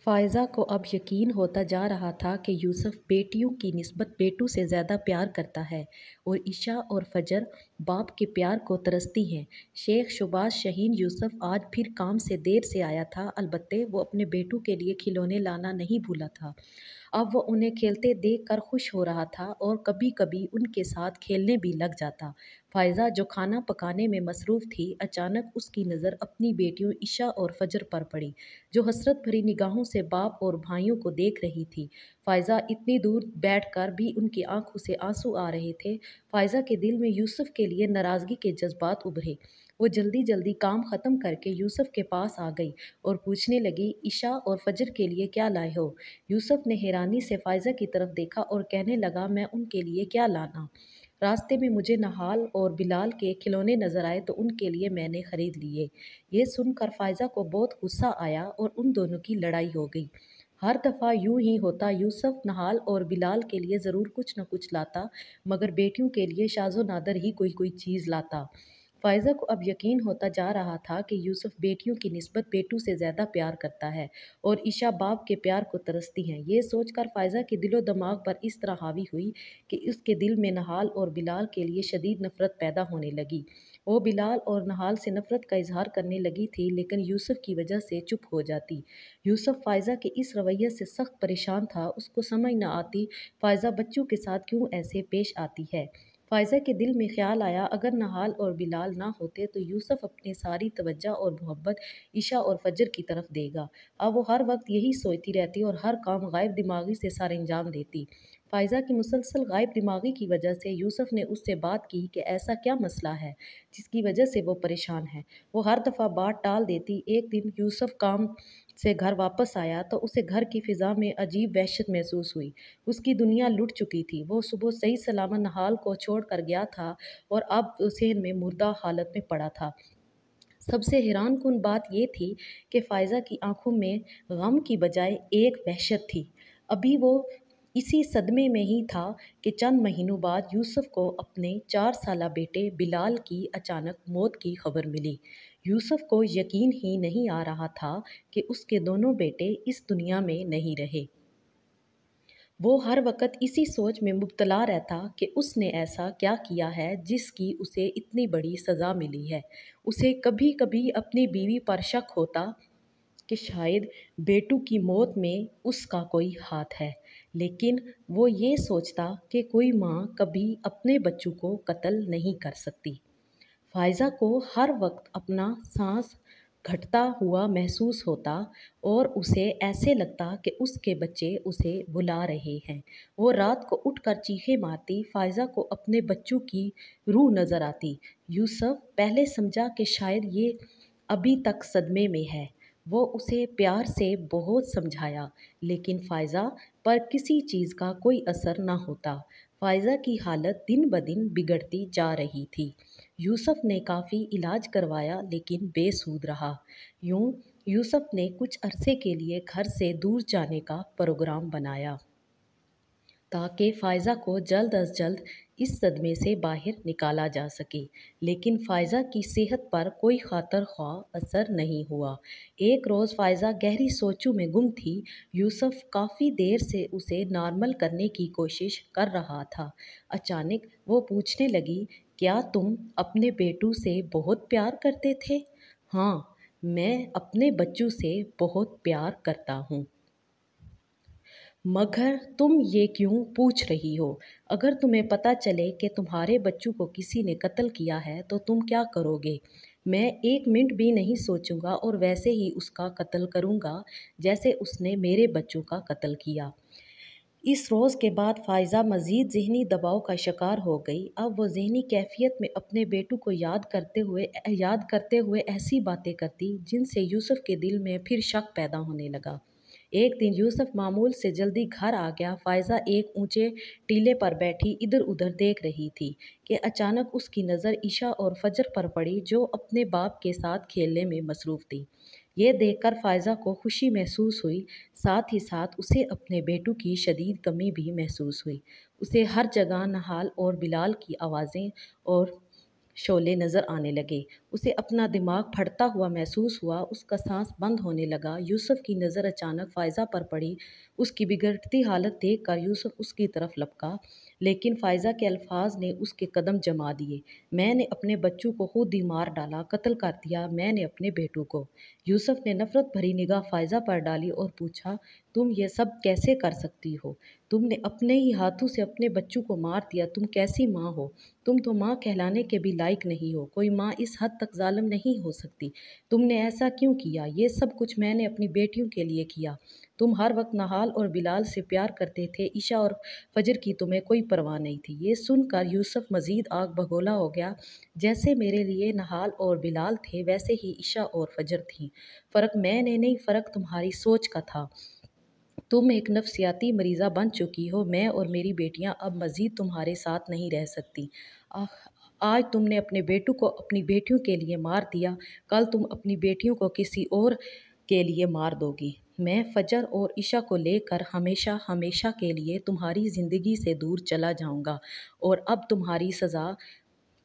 फ़ायज़ा को अब यकीन होता जा रहा था कि यूसुफ बेटियों की निस्बत बेटों से ज़्यादा प्यार करता है और ईशा और फ़जर बाप के प्यार को तरसती हैं। शेख शुबाश शहीन यूसुफ आज फिर काम से देर से आया था, अलबत्ते वो अपने बेटों के लिए खिलौने लाना नहीं भूला था। अब वो उन्हें खेलते देख कर खुश हो रहा था और कभी कभी उनके साथ खेलने भी लग जाता। फ़ायज़ा जो खाना पकाने में मसरूफ़ थी, अचानक उसकी नज़र अपनी बेटियों ईशा और फ़जर पर पड़ी, जो हसरत भरी निगाहों से बाप और भाइयों को देख रही थी। फ़ायज़ा इतनी दूर बैठकर भी उनकी आंखों से आंसू आ रहे थे। फ़ायज़ा के दिल में यूसुफ के लिए नाराज़गी के जज्बात उभरे। वो जल्दी जल्दी काम ख़त्म करके यूसुफ के पास आ गई और पूछने लगी, ईशा और फ़जर के लिए क्या लाए हो? यूसुफ ने हैरानी से फ़ायज़ा की तरफ देखा और कहने लगा, मैं उनके लिए क्या लाना। रास्ते में मुझे नहाल और बिलाल के खिलौने नज़र आए तो उनके लिए मैंने ख़रीद लिए। ये सुनकर फ़ायज़ा को बहुत गुस्सा आया और उन दोनों की लड़ाई हो गई। हर दफ़ा यूं ही होता, यूसुफ नहाल और बिलाल के लिए ज़रूर कुछ न कुछ लाता, मगर बेटियों के लिए शाज़ो नादर ही कोई कोई चीज़ लाता। फ़ायज़ा को अब यकीन होता जा रहा था कि यूसुफ बेटियों की निस्बत बेटों से ज़्यादा प्यार करता है और ईशा बाप के प्यार को तरसती हैं। ये सोचकर फ़ायज़ा के दिलो दिमाग पर इस तरह हावी हुई कि उसके दिल में नहाल और बिलाल के लिए शदीद नफ़रत पैदा होने लगी। वो बिलाल और नहाल से नफ़रत का इजहार करने लगी थी, लेकिन यूसुफ की वजह से चुप हो जाती। यूसुफ फ़ायज़ा के इस रवैये से सख्त परेशान था। उसको समझ न आती फ़ायज़ा बच्चों के साथ क्यों ऐसे पेश आती है। फ़ायज़ा के दिल में ख़्याल आया, अगर नहाल और बिलाल ना होते तो यूसुफ अपनी सारी तवज्जो और मोहब्बत ईशा और फ़जर की तरफ देगा। अब वो हर वक्त यही सोचती रहती और हर काम गायब दिमागी से सर अंजाम देती। फ़ायज़ा की मुसलसल गायब दिमागी की वजह से यूसुफ ने उससे बात की कि ऐसा क्या मसला है जिसकी वजह से वो परेशान है। वो हर दफ़ा बात टाल देती। एक दिन यूसुफ काम से घर वापस आया तो उसे घर की फ़िज़ा में अजीब वहशत महसूस हुई। उसकी दुनिया लुट चुकी थी। वो सुबह सही सलामत नहाल को छोड़ कर गया था और अब उसे में मुर्दा हालत में पड़ा था। सबसे हैरानकुन बात ये थी कि फ़ायज़ा की आंखों में गम की बजाय एक वहशत थी। अभी वो इसी सदमे में ही था कि चंद महीनों बाद यूसुफ को अपने 4 साला बेटे बिलाल की अचानक मौत की खबर मिली। यूसुफ को यकीन ही नहीं आ रहा था कि उसके दोनों बेटे इस दुनिया में नहीं रहे। वो हर वक़्त इसी सोच में मुब्तला रहता कि उसने ऐसा क्या किया है जिसकी उसे इतनी बड़ी सज़ा मिली है। उसे कभी-कभी अपनी बीवी पर शक होता कि शायद बेटों की मौत में उसका कोई हाथ है, लेकिन वो ये सोचता कि कोई माँ कभी अपने बच्चों को कत्ल नहीं कर सकती। फ़ायज़ा को हर वक्त अपना सांस घटता हुआ महसूस होता और उसे ऐसे लगता कि उसके बच्चे उसे बुला रहे हैं। वो रात को उठकर चीखें मारती। फ़ायज़ा को अपने बच्चों की रूह नज़र आती। यूसुफ पहले समझा कि शायद ये अभी तक सदमे में है। वो उसे प्यार से बहुत समझाया, लेकिन फ़ायज़ा पर किसी चीज़ का कोई असर न होता। फ़ायज़ा की हालत दिन ब दिन बिगड़ती जा रही थी। यूसुफ ने काफ़ी इलाज करवाया, लेकिन बेसूद रहा। यूं यूसुफ ने कुछ अरसे के लिए घर से दूर जाने का प्रोग्राम बनाया ताकि फ़ायज़ा को जल्द अज जल्द इस सदमे से बाहर निकाला जा सके, लेकिन फ़ायज़ा की सेहत पर कोई खातर ख्वाह असर नहीं हुआ। एक रोज़ फ़ायज़ा गहरी सोचों में गुम थी। यूसुफ काफ़ी देर से उसे नॉर्मल करने की कोशिश कर रहा था। अचानक वो पूछने लगी, क्या तुम अपने बेटों से बहुत प्यार करते थे? हाँ, मैं अपने बच्चों से बहुत प्यार करता हूँ। मगर तुम ये क्यों पूछ रही हो? अगर तुम्हें पता चले कि तुम्हारे बच्चों को किसी ने कत्ल किया है तो तुम क्या करोगे? मैं एक मिनट भी नहीं सोचूंगा और वैसे ही उसका कत्ल करूंगा जैसे उसने मेरे बच्चों का कत्ल किया। इस रोज़ के बाद फ़ायज़ा मज़ीद ज़हनी दबाव का शिकार हो गई। अब वो ज़हनी कैफ़ियत में अपने बेटों को याद करते हुए ऐसी बातें करती जिनसे यूसुफ के दिल में फिर शक पैदा होने लगा। एक दिन यूसुफ मामूल से जल्दी घर आ गया। फ़ायज़ा एक ऊंचे टीले पर बैठी इधर उधर देख रही थी कि अचानक उसकी नज़र ईशा और फ़जर पर पड़ी, जो अपने बाप के साथ खेलने में मसरूफ़ थी। ये देखकर फ़ायज़ा को खुशी महसूस हुई, साथ ही साथ उसे अपने बेटों की शदीद कमी भी महसूस हुई। उसे हर जगह नहाल और बिलाल की आवाज़ें और शोले नज़र आने लगे। उसे अपना दिमाग फटता हुआ महसूस हुआ, उसका सांस बंद होने लगा। यूसुफ की नज़र अचानक फ़ायज़ा पर पड़ी। उसकी बिगड़ती हालत देखकर यूसुफ उसकी तरफ लपका, लेकिन फ़ायज़ा के अल्फाज ने उसके कदम जमा दिए। मैंने अपने बच्चों को खुद ही मार डाला, कत्ल कर दिया, मैंने अपने बेटों को। यूसुफ ने नफ़रत भरी निगाह फ़ायज़ा पर डाली और पूछा, तुम ये सब कैसे कर सकती हो? तुमने अपने ही हाथों से अपने बच्चों को मार दिया, तुम कैसी माँ हो? तुम तो माँ कहलाने के भी लायक नहीं हो। कोई माँ इस हद तक ज़ालिम नहीं हो सकती। तुमने ऐसा क्यों किया? ये सब कुछ मैंने अपनी बेटियों के लिए किया। तुम हर वक्त नहाल और बिलाल से प्यार करते थे। ईशा और फजर की तुम्हें कोई परवाह नहीं थी। ये सुनकर यूसुफ मज़ीद आग बगोला हो गया। जैसे मेरे लिए नहाल और बिलाल थे, वैसे ही ईशा और फजर थीं। फ़र्क मैंने नहीं, फ़र्क तुम्हारी सोच का था। तुम एक नफसियाती मरीज़ा बन चुकी हो। मैं और मेरी बेटियां अब मज़ीद तुम्हारे साथ नहीं रह सकती। आह, आज तुमने अपने बेटों को अपनी बेटियों के लिए मार दिया, कल तुम अपनी बेटियों को किसी और के लिए मार दोगी। मैं फजर और ईशा को लेकर हमेशा हमेशा के लिए तुम्हारी ज़िंदगी से दूर चला जाऊंगा, और अब तुम्हारी सज़ा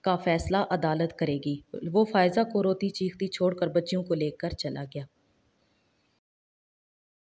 का फ़ैसला अदालत करेगी। वो फ़ायज़ा को रोती चीखती छोड़कर बच्चियों को लेकर चला गया।